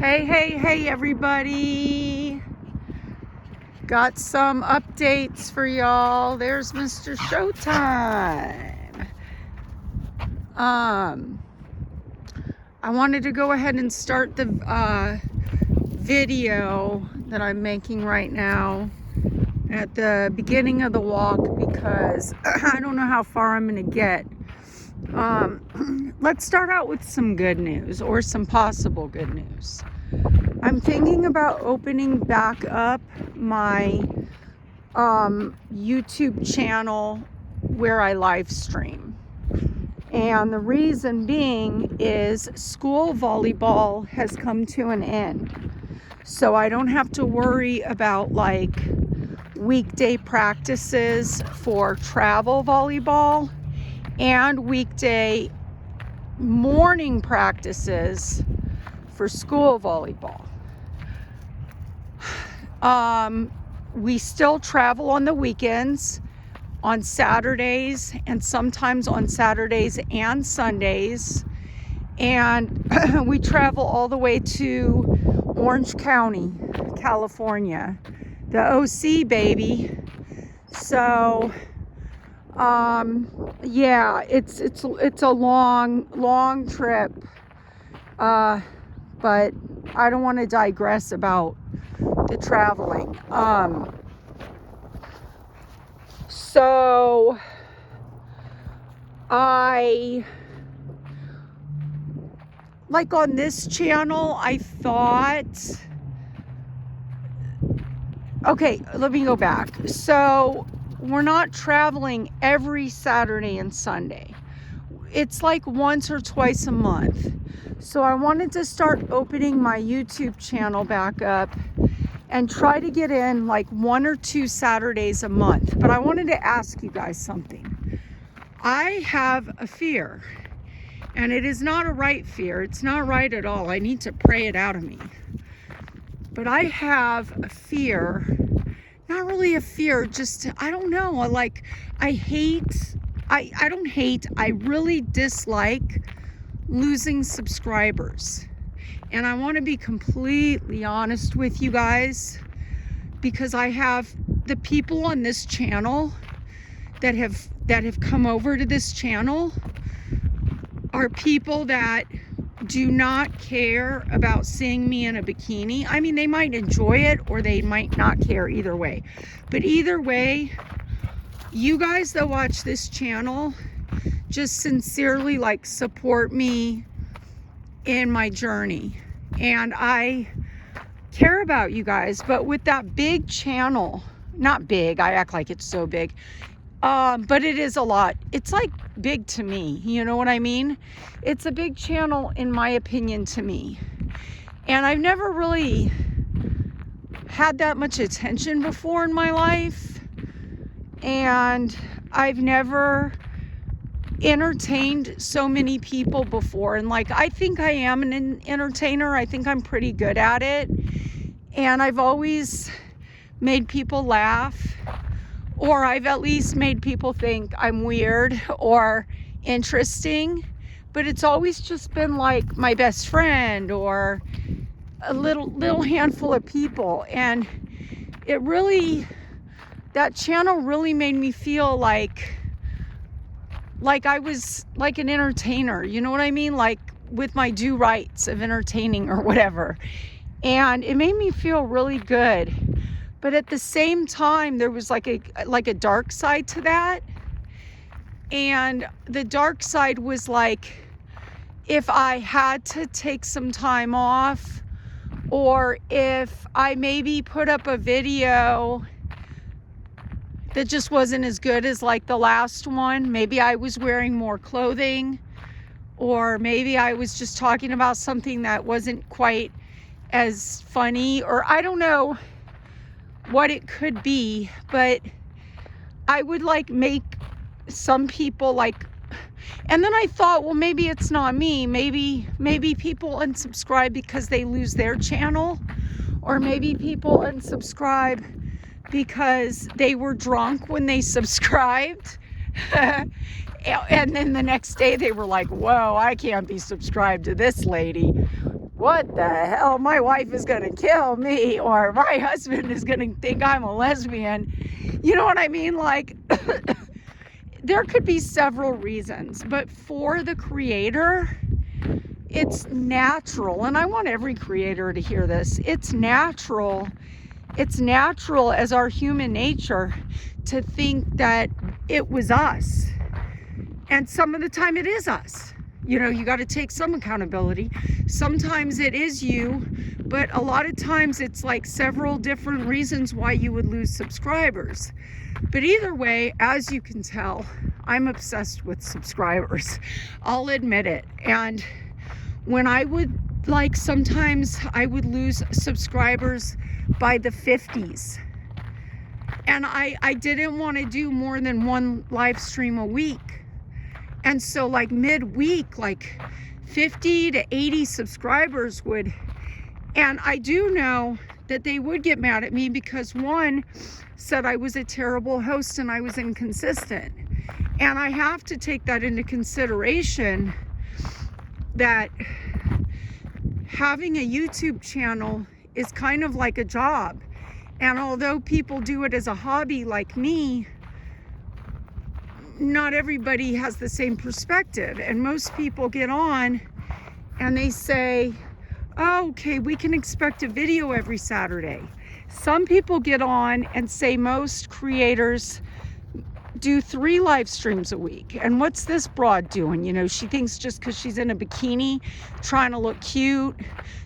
Hey, everybody. Got some updates for y'all. There's Mr. Showtime. I wanted to go ahead and start the video that I'm making right now at the beginning of the walk because I don't know how far I'm going to get. Let's start out with some good news, or some possible good news. I'm thinking about opening back up my YouTube channel where I live stream. And the reason being is school volleyball has come to an end. So I don't have to worry about like weekday practices for travel volleyball and weekday morning practices for school volleyball. We still travel on the weekends, on Saturdays, and sometimes on Saturdays and Sundays. And we travel all the way to Orange County, California, the OC, baby. So yeah, it's a long trip, but I don't want to digress about the traveling. So I, like on this channel, I thought, okay, let me go back. So we're not traveling every Saturday and Sunday. It's like once or twice a month. So I wanted to start opening my YouTube channel back up and try to get in like 1 or 2 Saturdays a month. But I wanted to ask you guys something. I have a fear, and it is not a right fear. It's not right at all. I need to pray it out of me. But I have a fear, not really a fear, just, I don't know, like, I don't hate, I really dislike losing subscribers. And I want to be completely honest with you guys, because I have the people on this channel that have come over to this channel are people that do not care about seeing me in a bikini. I mean, they might enjoy it or they might not care, either way. But either way, you guys that watch this channel just sincerely like support me in my journey, and I care about you guys. But with that big channel, not big, I act like it's so big, but it is a lot. It's like big to me, you know what I mean? It's a big channel in my opinion to me, and I've never really had that much attention before in my life, and I've never entertained so many people before. And like, I think I am an entertainer. I think I'm pretty good at it, and I've always made people laugh, or I've at least made people think I'm weird or interesting. But it's always just been like my best friend or a little handful of people. And it really, that channel really made me feel like I was like an entertainer, you know what I mean? Like with my due rights of entertaining or whatever. And it made me feel really good. But at the same time, there was like a dark side to that. And the dark side was like, if I had to take some time off, or if I maybe put up a video that just wasn't as good as like the last one, maybe I was wearing more clothing, or maybe I was just talking about something that wasn't quite as funny, or I don't know what it could be, but I would like make some people like, and then I thought, well, maybe it's not me. Maybe people unsubscribe because they lose their channel, or maybe people unsubscribe because they were drunk when they subscribed. And then the next day they were like, whoa, I can't be subscribed to this lady. what the hell, my wife is gonna kill me, or my husband is gonna think I'm a lesbian. You know what I mean? Like, there could be several reasons, but for the creator, it's natural, and I want every creator to hear this. It's natural as our human nature to think that it was us. And some of the time it is us. You know, you got to take some accountability. Sometimes it is you, but a lot of times it's like several different reasons why you would lose subscribers. But either way, as you can tell, I'm obsessed with subscribers. I'll admit it. And when I would, like, sometimes I would lose subscribers by the 50s. And I didn't want to do more than one live stream a week. And so, like, midweek, like 50 to 80 subscribers would, and I do know that they would get mad at me because one said I was a terrible host and I was inconsistent. And I have to take that into consideration, that having a YouTube channel is kind of like a job. And although people do it as a hobby like me, not everybody has the same perspective. And most people get on and they say, oh, okay, we can expect a video every Saturday. Some people get on and say most creators do 3 live streams a week. And what's this broad doing? You know, she thinks just because she's in a bikini, trying to look cute,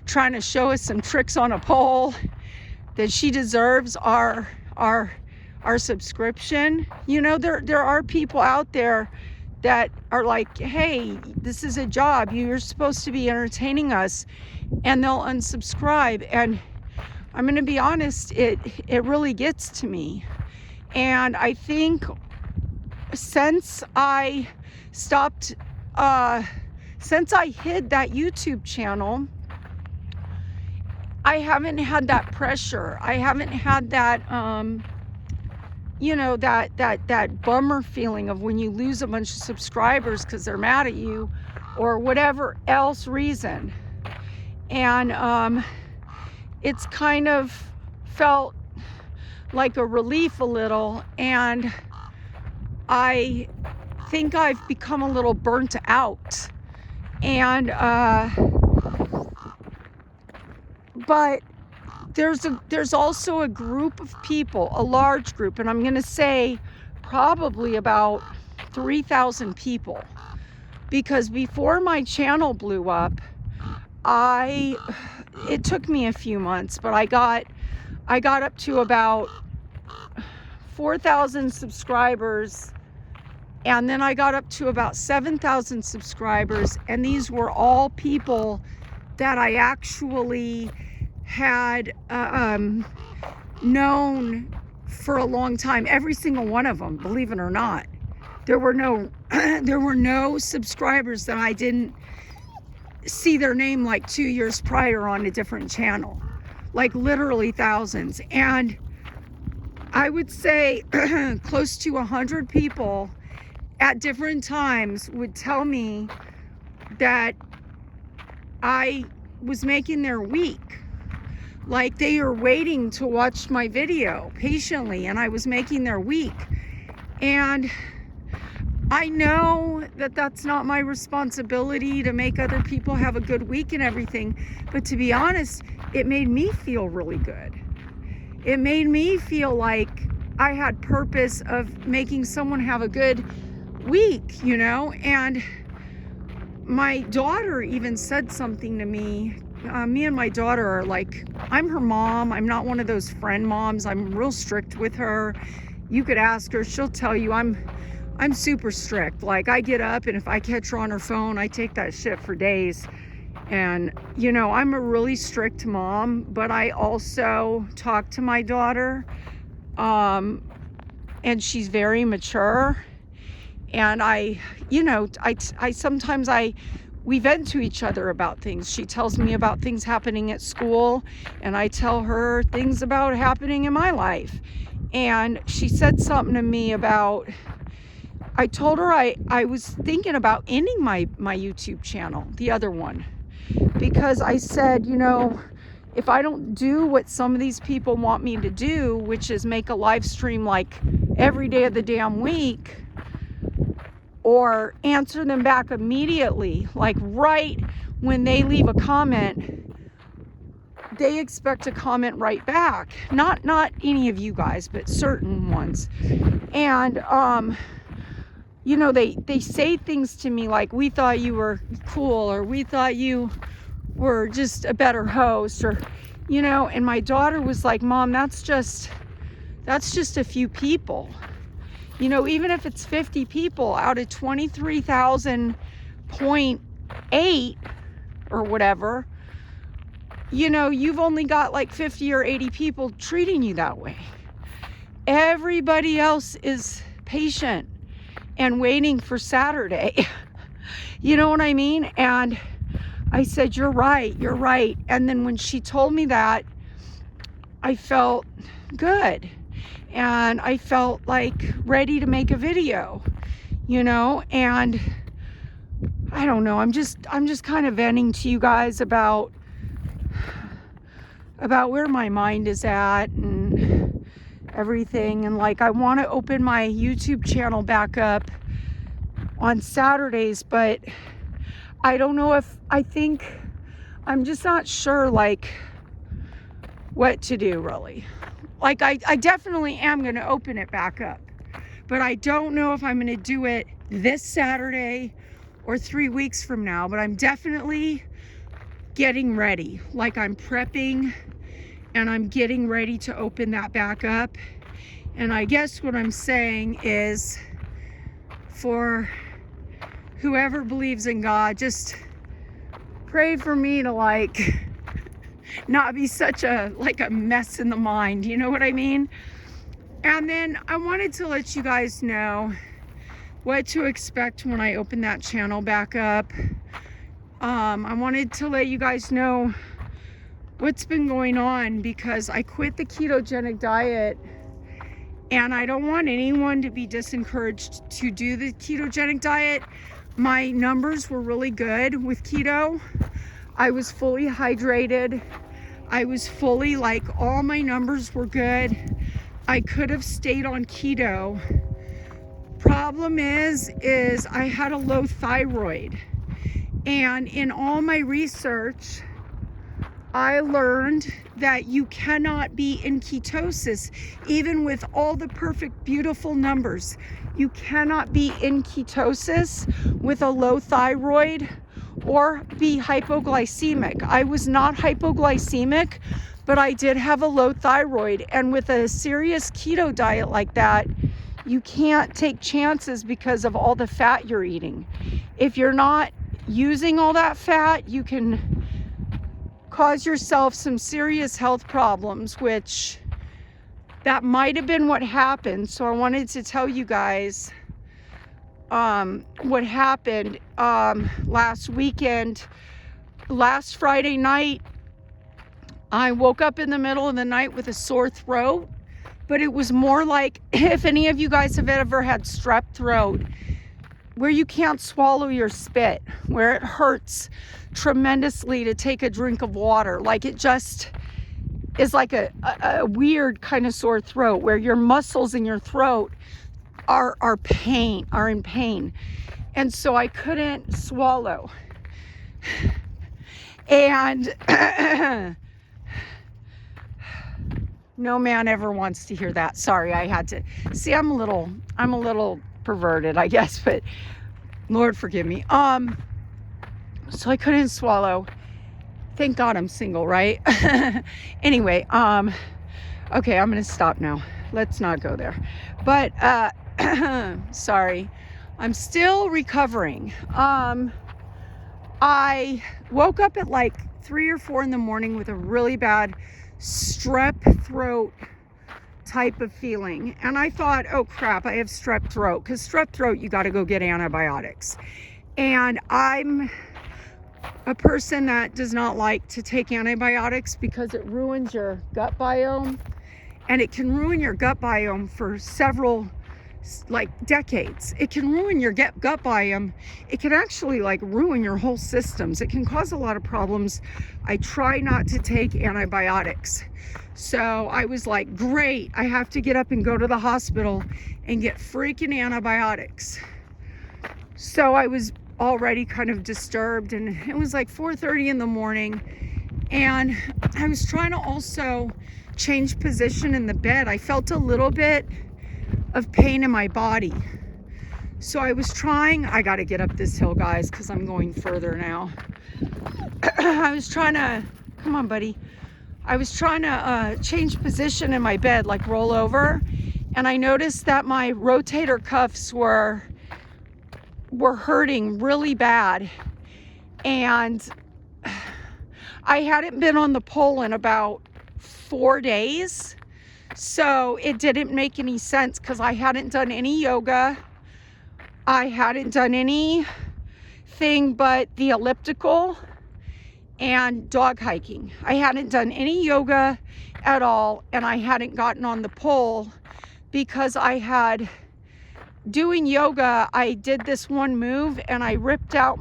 trying to show us some tricks on a pole, that she deserves our subscription. You know, there are people out there that are like, hey, this is a job, you're supposed to be entertaining us, and they'll unsubscribe. And I'm gonna be honest, it really gets to me. And I think since I stopped, since I hid that YouTube channel, I haven't had that pressure. I haven't had that, you know, that bummer feeling of when you lose a bunch of subscribers because they're mad at you or whatever else reason. And it's kind of felt like a relief a little. And I think I've become a little burnt out. And, but there's also a group of people, a large group, and I'm going to say probably about 3,000 people, because before my channel blew up, it took me a few months, but I got up to about 4,000 subscribers, and then I got up to about 7,000 subscribers, and these were all people that I actually had known for a long time. Every single one of them, believe it or not. There were no subscribers that I didn't see their name like 2 years prior on a different channel, like literally thousands. And I would say close to 100 people at different times would tell me that I was making their week. Like they were waiting to watch my video patiently, and I was making their week. And I know that that's not my responsibility to make other people have a good week and everything, but to be honest, it made me feel really good. It made me feel like I had purpose of making someone have a good week, you know. And my daughter even said something to me. Me and my daughter are like, I'm her mom. I'm not one of those friend moms. I'm real strict with her. You could ask her, she'll tell you I'm super strict. Like, I get up, and if I catch her on her phone, I take that shit for days. And, you know, I'm a really strict mom, but I also talk to my daughter, and she's very mature. And sometimes we vent to each other about things. She tells me about things happening at school, and I tell her things about happening in my life. And she said something to me about, I told her I was thinking about ending my YouTube channel, the other one, because I said, you know, if I don't do what some of these people want me to do, which is make a live stream like every day of the damn week, or answer them back immediately, like right when they leave a comment, they expect a comment right back. Not any of you guys, but certain ones. And you know, they say things to me like, we thought you were cool, or we thought you were just a better host, or, you know, and my daughter was like, Mom, that's just a few people. You know, even if it's 50 people out of 23,000.8 or whatever, you know, you've only got like 50 or 80 people treating you that way. Everybody else is patient and waiting for Saturday. You know what I mean? And I said, you're right. And then when she told me that, I felt good. And I felt like ready to make a video, you know, and I don't know, I'm just kind of venting to you guys about where my mind is at and everything. And like, I want to open my YouTube channel back up on Saturdays, but I don't know if, I'm just not sure like what to do really. Like, I definitely am going to open it back up, but I don't know if I'm going to do it this Saturday or 3 weeks from now, but I'm definitely getting ready. Like, I'm prepping and I'm getting ready to open that back up. And I guess what I'm saying is, for whoever believes in God, just pray for me to like not be such a mess in the mind, you know what I mean? And then I wanted to let you guys know what to expect when I open that channel back up. I wanted to let you guys know what's been going on, because I quit the ketogenic diet, and I don't want anyone to be disencouraged to do the ketogenic diet. My numbers were really good with keto. I was fully hydrated. I was fully, like, all my numbers were good. I could have stayed on keto. Problem is I had a low thyroid. And in all my research, I learned that you cannot be in ketosis, even with all the perfect, beautiful numbers. You cannot be in ketosis with a low thyroid or be hypoglycemic. I was not hypoglycemic, but I did have a low thyroid. And with a serious keto diet like that, you can't take chances because of all the fat you're eating. If you're not using all that fat, you can cause yourself some serious health problems, which that might have been what happened. So I wanted to tell you guys what happened last weekend. Last Friday night, I woke up in the middle of the night with a sore throat, but it was more like, if any of you guys have ever had strep throat, where you can't swallow your spit, where it hurts tremendously to take a drink of water. Like, it just is like a weird kind of sore throat, where your muscles in your throat are in pain. And so I couldn't swallow. And no man ever wants to hear that. Sorry, I had to. See, I'm a little perverted, I guess, but Lord forgive me. So I couldn't swallow. Thank God I'm single, right? Anyway, okay, I'm gonna stop now. Let's not go there. But sorry, I'm still recovering. I woke up at like 3 or 4 in the morning with a really bad strep throat type of feeling, and I thought, oh crap, I have strep throat, because strep throat, you got to go get antibiotics. And I'm a person that does not like to take antibiotics because it ruins your gut biome, and it can ruin your gut biome for several like decades. It can ruin your gut biome. It can actually like ruin your whole systems. It can cause a lot of problems. I try not to take antibiotics. So I was like, great, I have to get up and go to the hospital and get freaking antibiotics. So I was already kind of disturbed, and it was like 4:30 in the morning, and I was trying to also change position in the bed. I felt a little bit of pain in my body. So I was trying, I got to get up this hill, guys, because I'm going further now. I was trying to, come on, buddy. I was trying to change position in my bed, like roll over. And I noticed that my rotator cuffs were hurting really bad. And I hadn't been on the pole in about 4 days. So it didn't make any sense because I hadn't done any yoga. I hadn't done anything but the elliptical and dog hiking. I hadn't done any yoga at all, and I hadn't gotten on the pole because I had, doing yoga, I did this one move and I ripped out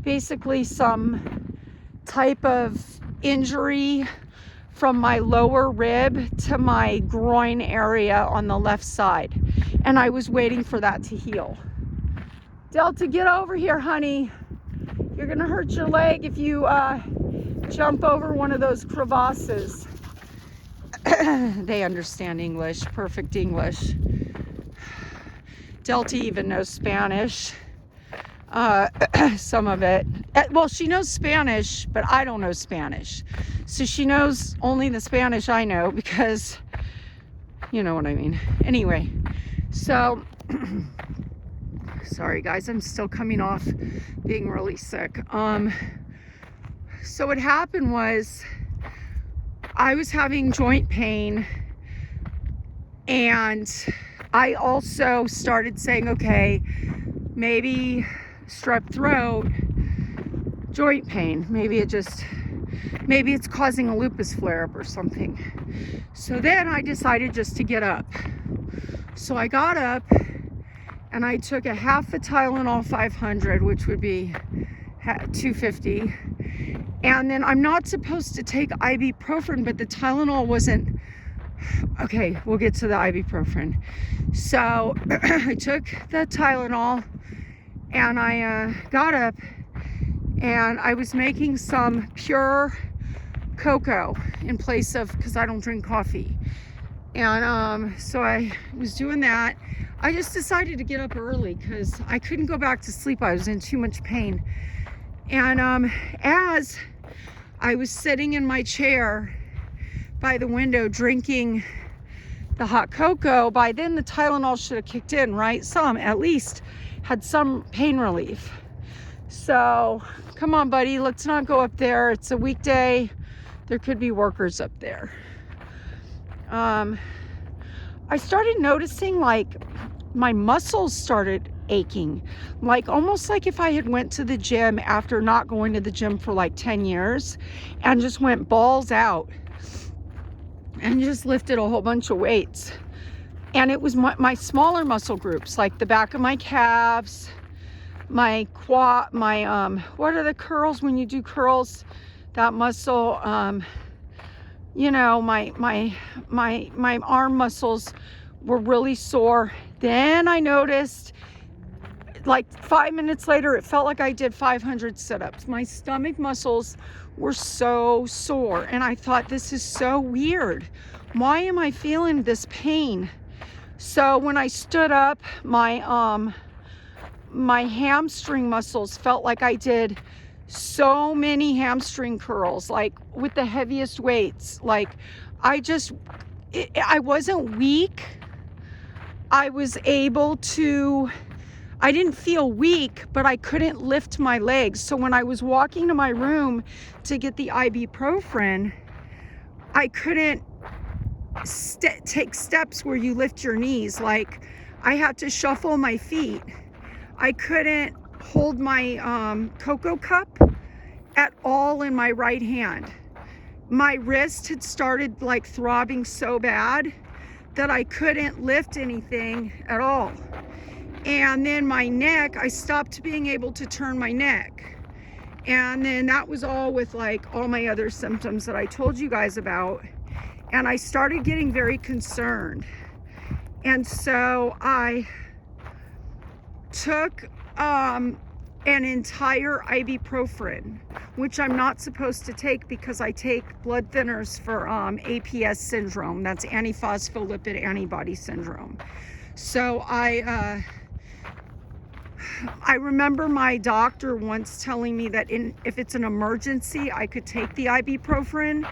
basically some type of injury from my lower rib to my groin area on the left side. And I was waiting for that to heal. Delta, get over here, honey. You're gonna hurt your leg if you jump over one of those crevasses. They understand English, perfect English. Delta even knows Spanish. Some of it. Well, she knows Spanish, but I don't know Spanish. So she knows only the Spanish I know because, you know what I mean. Anyway, so, sorry guys, I'm still coming off being really sick. So what happened was I was having joint pain, and I also started saying, okay, maybe strep throat, joint pain, maybe it's causing a lupus flare-up or something. So then I decided just to get up. So I got up and I took a half a Tylenol 500, which would be 250. And then I'm not supposed to take ibuprofen, but the Tylenol wasn't, okay, we'll get to the ibuprofen. So I took the Tylenol and I got up and I was making some pure cocoa in place of, because I don't drink coffee. And so I was doing that. I just decided to get up early because I couldn't go back to sleep. I was in too much pain. And as I was sitting in my chair by the window drinking the hot cocoa, by then the Tylenol should have kicked in, right? Some, at least, had some pain relief. So, come on, buddy, let's not go up there. It's a weekday. There could be workers up there. I started noticing like my muscles started aching, like almost like if I had went to the gym after not going to the gym for like 10 years and just went balls out and just lifted a whole bunch of weights. And it was my smaller muscle groups, like the back of my calves, my quad, what are the curls when you do curls? That muscle, you know, my arm muscles were really sore. Then I noticed, like 5 minutes later, it felt like I did 500 sit-ups. My stomach muscles were so sore, and I thought, this is so weird. Why am I feeling this pain? So when I stood up, my hamstring muscles felt like I did so many hamstring curls, like with the heaviest weights. Like I wasn't weak. I was able to, I didn't feel weak, but I couldn't lift my legs. So when I was walking to my room to get the ibuprofen, I couldn't take steps where you lift your knees. Like I had to shuffle my feet. I couldn't hold my cocoa cup at all in my right hand. My wrist had started like throbbing so bad that I couldn't lift anything at all. And then my neck, I stopped being able to turn my neck. And then that was all with like all my other symptoms that I told you guys about. And I started getting very concerned. And so I took an entire ibuprofen, which I'm not supposed to take because I take blood thinners for APS syndrome. That's antiphospholipid antibody syndrome. So I remember my doctor once telling me that if it's an emergency, I could take the ibuprofen,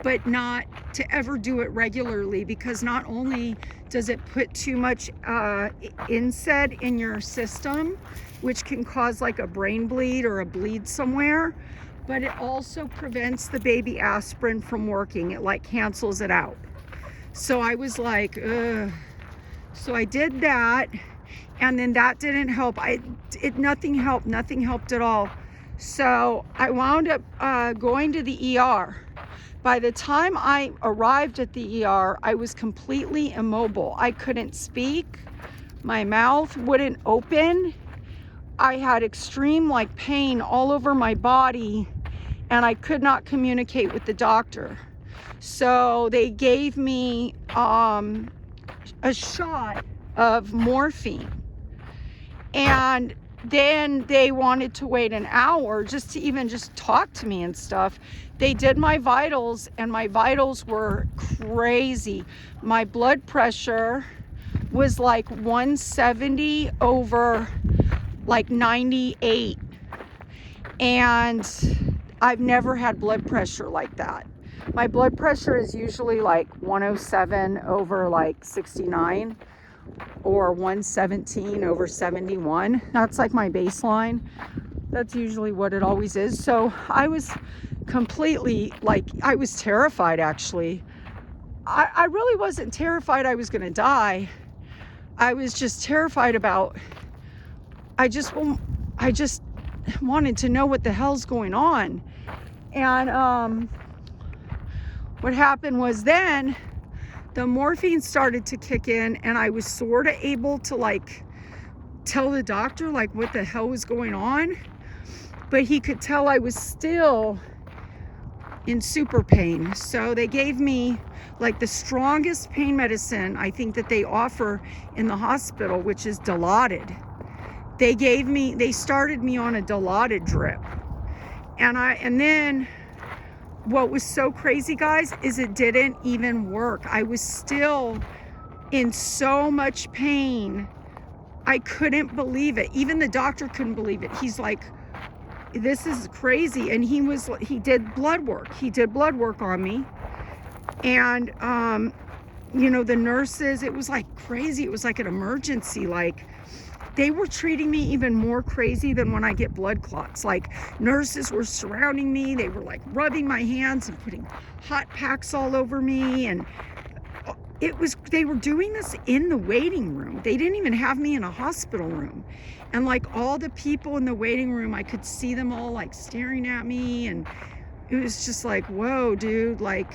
but not to ever do it regularly, because not only does it put too much NSAID in your system, which can cause like a brain bleed or a bleed somewhere, but it also prevents the baby aspirin from working. It like cancels it out. So I was like, ugh. So I did that, and then that didn't help. Nothing helped at all. So I wound up going to the ER. By the time I arrived at the ER, I was completely immobile. I couldn't speak. My mouth wouldn't open. I had extreme like pain all over my body, and I could not communicate with the doctor. So they gave me a shot of morphine, and then they wanted to wait an hour just to even just talk to me and stuff. They did my vitals, and my vitals were crazy. My blood pressure was like 170 over like 98. And I've never had blood pressure like that. My blood pressure is usually like 107 over like 69 or 117 over 71. That's like my baseline. That's usually what it always is. So I was completely like, I was terrified actually. I really wasn't terrified I was gonna die. I was just terrified about, I just wanted to know what the hell's going on. And what happened was then the morphine started to kick in, and I was sort of able to like tell the doctor like what the hell was going on, but he could tell I was still in super pain. So they gave me like the strongest pain medicine I think that they offer in the hospital, which is Dilaudid. They started me on a Dilaudid drip. And then what was so crazy, guys, is it didn't even work. I was still in so much pain. I couldn't believe it. Even the doctor couldn't believe it. He's like, this is crazy. And he did blood work. He did blood work on me. And, you know, the nurses, it was like crazy. It was like an emergency. Like, they were treating me even more crazy than when I get blood clots. Like, nurses were surrounding me. They were like rubbing my hands and putting hot packs all over me. And they were doing this in the waiting room. They didn't even have me in a hospital room. And like all the people in the waiting room, I could see them all like staring at me. And it was just like, whoa, dude, like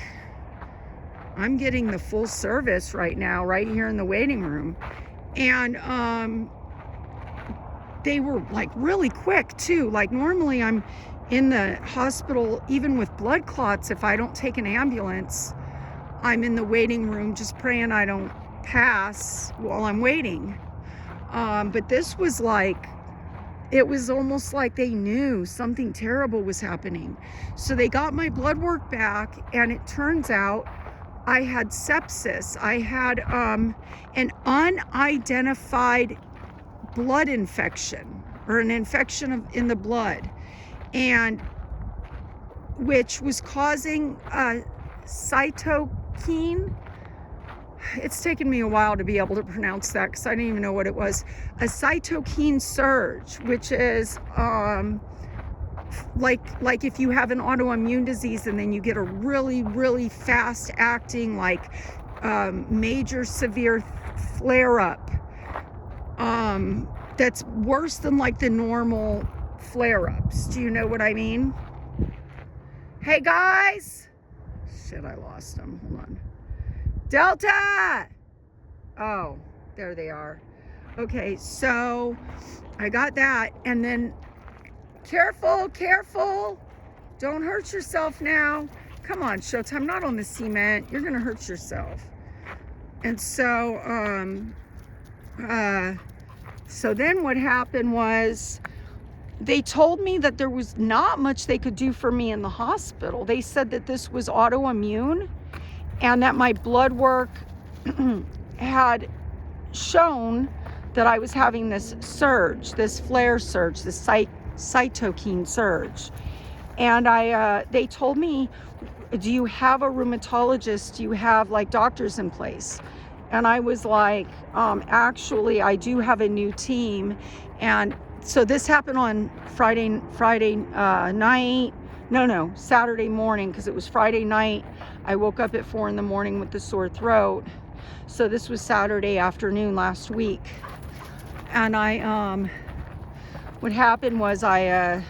I'm getting the full service right now, right here in the waiting room. And, they were like really quick too. Like normally I'm in the hospital, even with blood clots, if I don't take an ambulance, I'm in the waiting room just praying I don't pass while I'm waiting. But this was like, it was almost like they knew something terrible was happening. So they got my blood work back, and it turns out I had sepsis. I had an unidentified blood infection, or an infection in the blood, and which was causing a cytokine. It's taken me a while to be able to pronounce that because I didn't even know what it was. A cytokine surge, which is like if you have an autoimmune disease and then you get a really, really fast acting, like major severe flare up. That's worse than like the normal flare-ups. Do you know what I mean? Hey guys! Shit, I lost them. Hold on. Delta! Oh, there they are. Okay, so I got that, and then careful, careful. Don't hurt yourself now. Come on, Showtime, not on the cement. You're gonna hurt yourself. And so then what happened was they told me that there was not much they could do for me in the hospital. They said that this was autoimmune and that my blood work had shown that I was having this surge, this flare surge, this cytokine surge. And they told me, do you have a rheumatologist? Do you have like doctors in place? And I was like, actually, I do have a new team. And so this happened on Saturday morning, because it was Friday night. I woke up at 4 a.m. with the sore throat. So this was Saturday afternoon last week. And what happened was I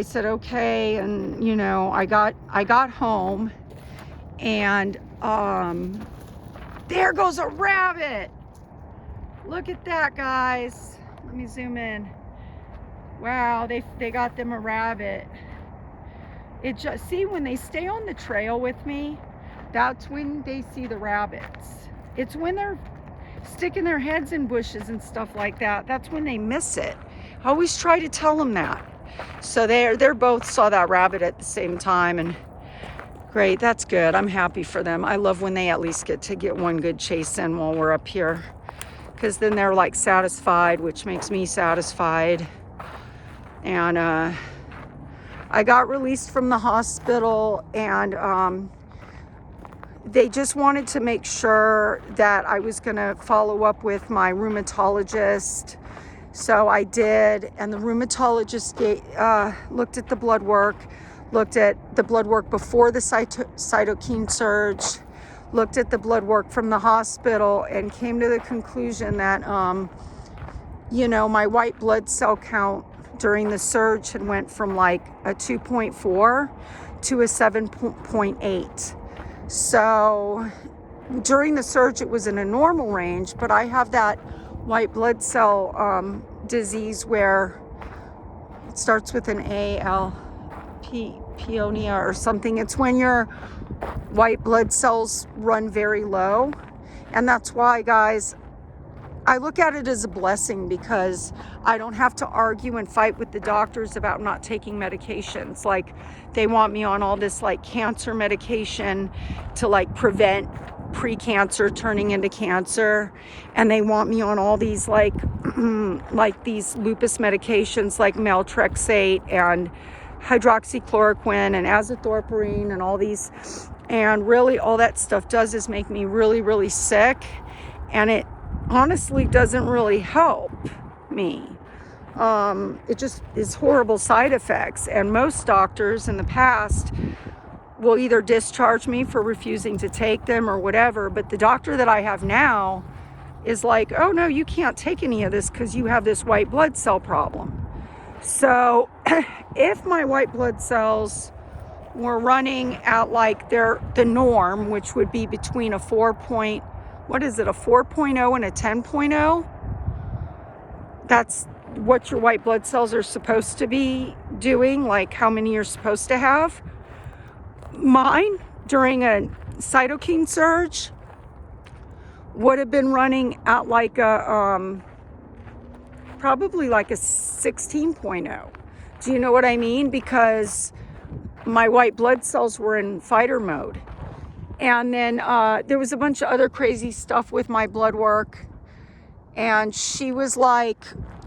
said, okay. And, you know, I got home, and there goes a rabbit. Look at that, guys. Let me zoom in. Wow, they got them a rabbit. It just, see, when they stay on the trail with me, that's when they see the rabbits. It's when they're sticking their heads in bushes and stuff like that, that's when they miss it. I always try to tell them that. So they're both saw that rabbit at the same time, and great, that's good. I'm happy for them. I love when they at least get to get one good chase in while we're up here, because then they're like satisfied, which makes me satisfied. And I got released from the hospital, and they just wanted to make sure that I was going to follow up with my rheumatologist. So I did, and the rheumatologist looked at the blood work, looked at the blood work before the cytokine surge, looked at the blood work from the hospital, and came to the conclusion that, you know, my white blood cell count during the surge had went from like a 2.4 to a 7.8. So during the surge, it was in a normal range, but I have that white blood cell disease where it starts with an peonia or something. It's when your white blood cells run very low. And that's why, guys, I look at it as a blessing, because I don't have to argue and fight with the doctors about not taking medications. Like, they want me on all this like cancer medication to like prevent pre-cancer turning into cancer, and they want me on all these like like these lupus medications like methotrexate and hydroxychloroquine and azathioprine and all these, and really all that stuff does is make me really, really sick, and it honestly doesn't really help me. It just is horrible side effects, and most doctors in the past will either discharge me for refusing to take them or whatever, but the doctor that I have now is like, oh no, you can't take any of this because you have this white blood cell problem. So if my white blood cells were running at like the norm, which would be between a 4.0 and a 10.0, that's what your white blood cells are supposed to be doing, like how many you're supposed to have. Mine, during a cytokine surge, would have been running at like a, probably like a 16.0. Do you know what I mean? Because my white blood cells were in fighter mode. And then there was a bunch of other crazy stuff with my blood work. And she was like,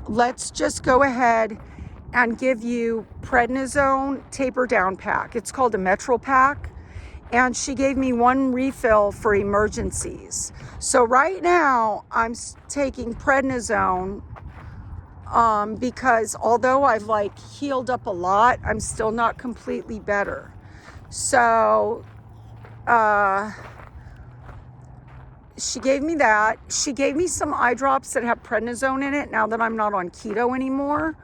let's just go ahead and give you prednisone taper down pack. It's called a Metro pack. And she gave me one refill for emergencies. So right now I'm taking prednisone because although I've like healed up a lot, I'm still not completely better. So she gave me that. She gave me some eye drops that have prednisone in it now that I'm not on keto anymore.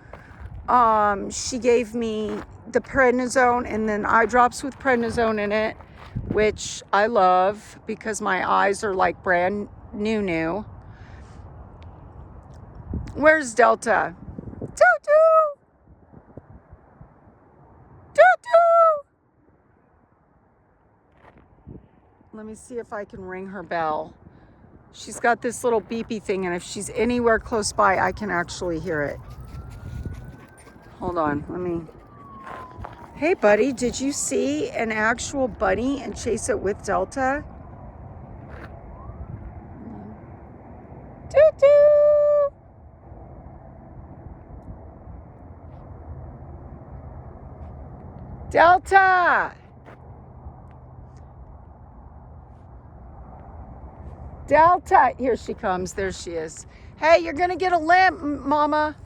She gave me the prednisone and then eye drops with prednisone in it. which I love because my eyes are like brand new. Where's Delta? Doo-doo! Doo-doo! Let me see if I can ring her bell. She's got this little beepy thing, and if she's anywhere close by, I can actually hear it. Hold on, let me... Hey, buddy, did you see an actual bunny and chase it with Delta? Doo-doo! Delta! Delta! Here she comes. There she is. Hey, you're going to get a limp, Mama.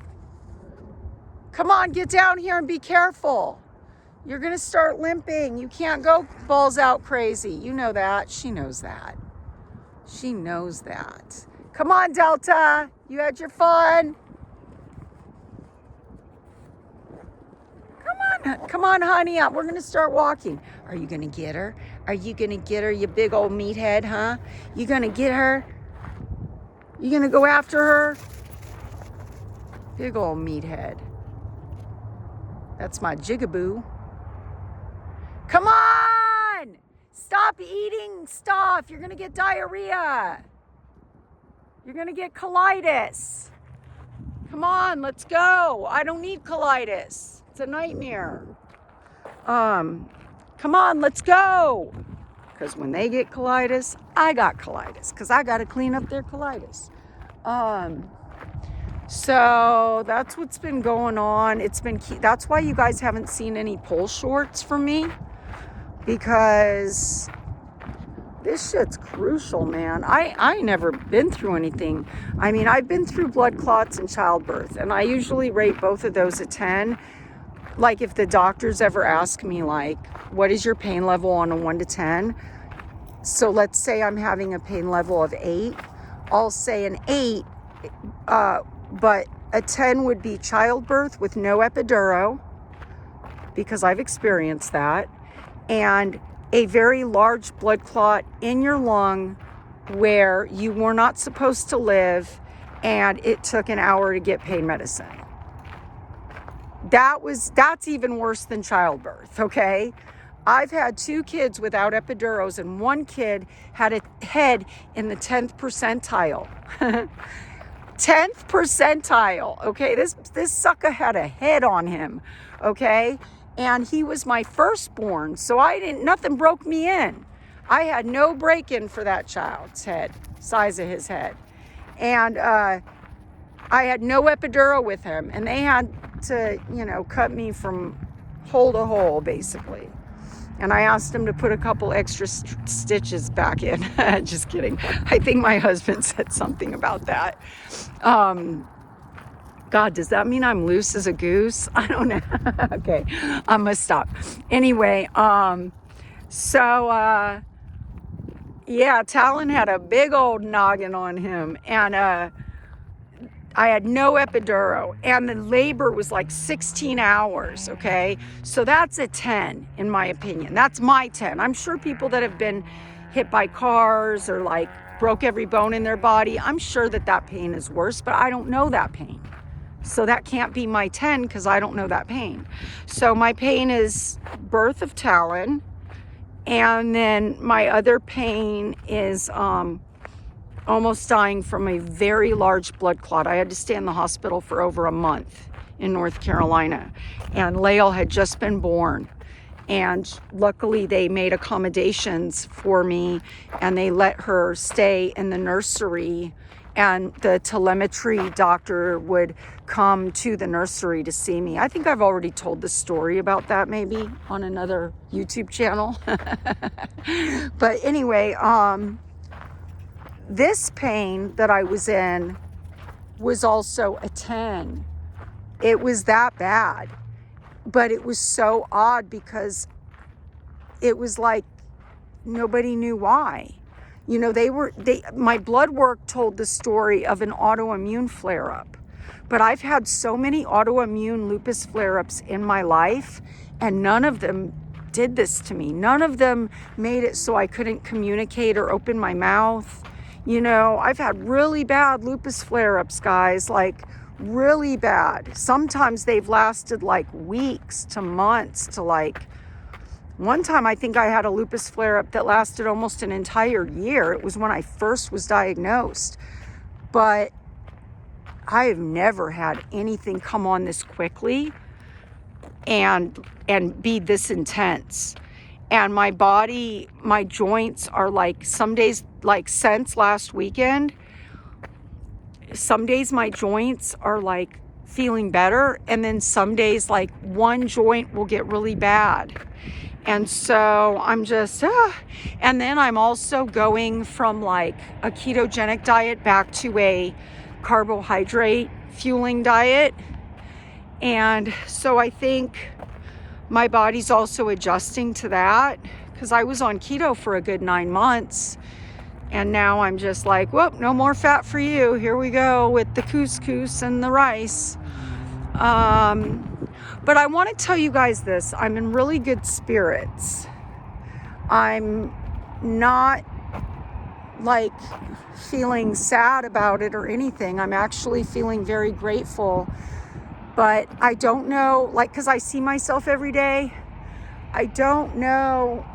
Come on, get down here and be careful. You're going to start limping. You can't go balls out crazy. You know that. She knows that. She knows that. Come on, Delta. You had your fun. Come on, honey. We're going to start walking. Are you going to get her? Are you going to get her, you big old meathead, huh? You going to get her? You going to go after her? Big old meathead. That's my jigaboo. Come on! Stop eating stuff. You're going to get diarrhea. You're going to get colitis. Come on, let's go. I don't need colitis. It's a nightmare. Come on, let's go. Because when they get colitis, I got colitis. Because I got to clean up their colitis. So that's what's been going on. That's why you guys haven't seen any pole shorts from me. Because this shit's crucial, man. I never been through anything. I mean, I've been through blood clots and childbirth. And I usually rate both of those a 10. Like if the doctors ever ask me like, what is your pain level on a 1 to 10? So let's say I'm having a pain level of 8. I'll say an 8, but a 10 would be childbirth with no epidural, because I've experienced that, and a very large blood clot in your lung where you were not supposed to live, and it took an hour to get pain medicine. That's even worse than childbirth, okay? I've had 2 kids without epidurals, and 1 kid had a head in the 10th percentile. 10th percentile, okay? This sucker had a head on him, okay? And he was my firstborn, so nothing broke me in. I had no break-in for that child's head, size of his head. And I had no epidural with him, and they had to, cut me from hole to hole, basically. And I asked him to put a couple extra stitches back in. Just kidding. I think my husband said something about that. God, does that mean I'm loose as a goose? I don't know. Okay, I must stop. Anyway, yeah, Talon had a big old noggin on him, and I had no epidural, and the labor was like 16 hours, okay? So that's a 10, in my opinion. That's my 10. I'm sure people that have been hit by cars or like broke every bone in their body, I'm sure that pain is worse, but I don't know that pain. So that can't be my 10 because I don't know that pain. So my pain is birth of Talon, and then my other pain is almost dying from a very large blood clot. I had to stay in the hospital for over a month in North Carolina, and Lael had just been born, and luckily they made accommodations for me, and they let her stay in the nursery, and the telemetry doctor would come to the nursery to see me. I think I've already told the story about that maybe on another YouTube channel. But anyway, this pain that I was in was also a 10. It was that bad. But it was so odd because it was like nobody knew why. My blood work told the story of an autoimmune flare-up. But I've had so many autoimmune lupus flare-ups in my life, and none of them did this to me. None of them made it so I couldn't communicate or open my mouth. You know, I've had really bad lupus flare-ups, guys, like really bad. Sometimes they've lasted like weeks to months to like, one time I think I had a lupus flare-up that lasted almost an entire year. It was when I first was diagnosed. But I have never had anything come on this quickly and be this intense. And my body, my joints are like, some days, like since last weekend, some days my joints are like feeling better, and then some days like one joint will get really bad. And so I'm just, and then I'm also going from like a ketogenic diet back to a carbohydrate fueling diet. And so I think my body's also adjusting to that, because I was on keto for a good 9 months. And now I'm just like, whoop, no more fat for you. Here we go with the couscous and the rice. But I want to tell you guys this. I'm in really good spirits. I'm not like feeling sad about it or anything. I'm actually feeling very grateful. But I don't know, like, because I see myself every day, I don't know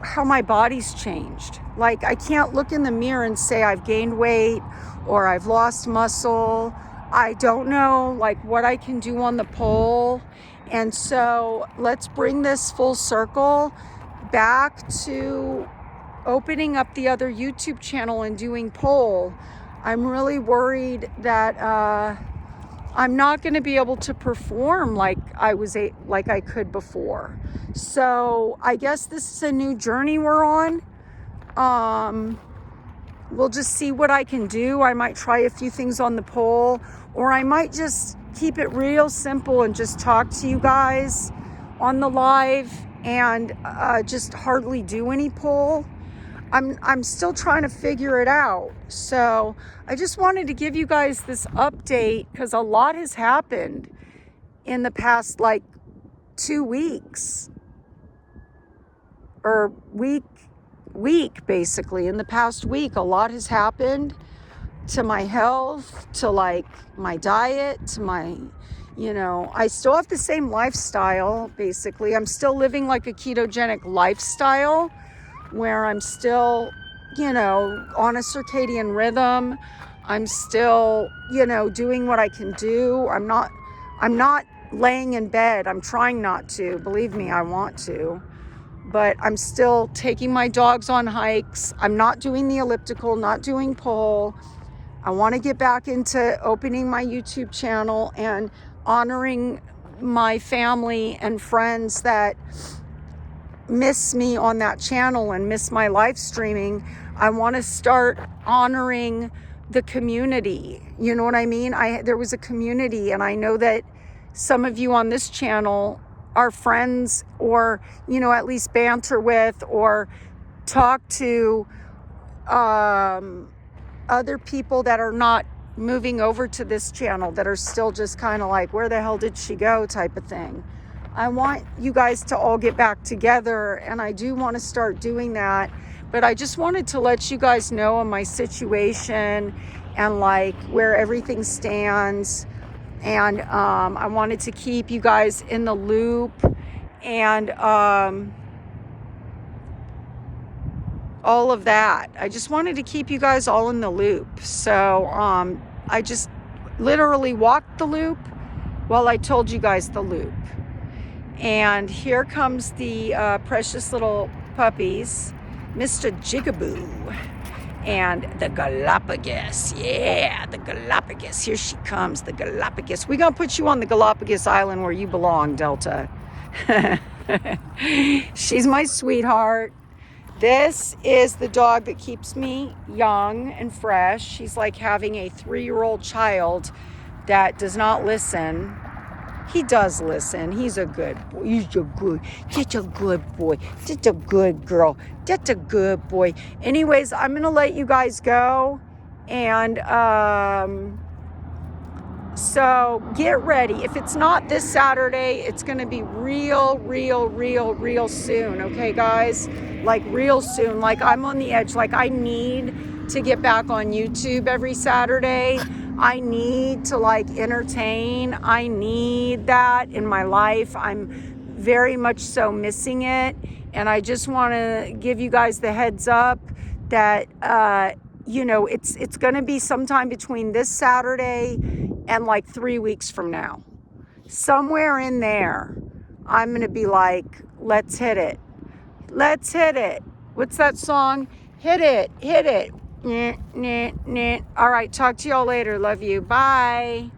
how my body's changed. Like, I can't look in the mirror and say I've gained weight or I've lost muscle. I don't know like what I can do on the pole. And so let's bring this full circle back to opening up the other YouTube channel and doing poll. I'm really worried that I'm not going to be able to perform like I could before. So I guess this is a new journey we're on. We'll just see what I can do. I might try a few things on the pole, or I might just keep it real simple and just talk to you guys on the live and just hardly do any pole. I'm still trying to figure it out. So I just wanted to give you guys this update, because a lot has happened in the past like 2 weeks or week basically. In the past week, a lot has happened to my health, to like my diet, to my, you know, I still have the same lifestyle basically. I'm still living like a ketogenic lifestyle where I'm still, you know, on a circadian rhythm. I'm still, you know, doing what I can do. I'm not laying in bed. I'm trying not to. Believe me, I want to. But I'm still taking my dogs on hikes. I'm not doing the elliptical, not doing pole. I want to get back into opening my YouTube channel and honoring my family and friends that miss me on that channel and miss my live streaming. I want to start honoring the community. You know what I mean? There was a community, and I know that some of you on this channel are friends, or, you know, at least banter with or talk to other people that are not moving over to this channel, that are still just kind of like, where the hell did she go type of thing. I want you guys to all get back together, and I do want to start doing that. But I just wanted to let you guys know on my situation and like where everything stands. And I wanted to keep you guys in the loop, and all of that. I just wanted to keep you guys all in the loop. So I just literally walked the loop while I told you guys the loop. And here comes the precious little puppies, Mr. Jigaboo and the Galapagos. Yeah, the Galapagos. Here she comes, the Galapagos. We're going to put you on the Galapagos Island where you belong, Delta. She's my sweetheart. This is the dog that keeps me young and fresh. She's like having a 3-year-old child that does not listen. He does listen. He's a good boy. He's a good, such a good boy. Such a good girl. Such a good boy. Anyways, I'm going to let you guys go and So get ready. If it's not this Saturday, it's going to be real soon. Okay, guys? Like real soon. Like I'm on the edge. Like I need to get back on YouTube every Saturday. I need to like entertain. I need that in my life. I'm very much so missing it. And I just want to give you guys the heads up that, it's going to be sometime between this Saturday and like 3 weeks from now. Somewhere in there, I'm going to be like, let's hit it. Let's hit it. What's that song? Hit it. Hit it. All right. Talk to y'all later. Love you. Bye.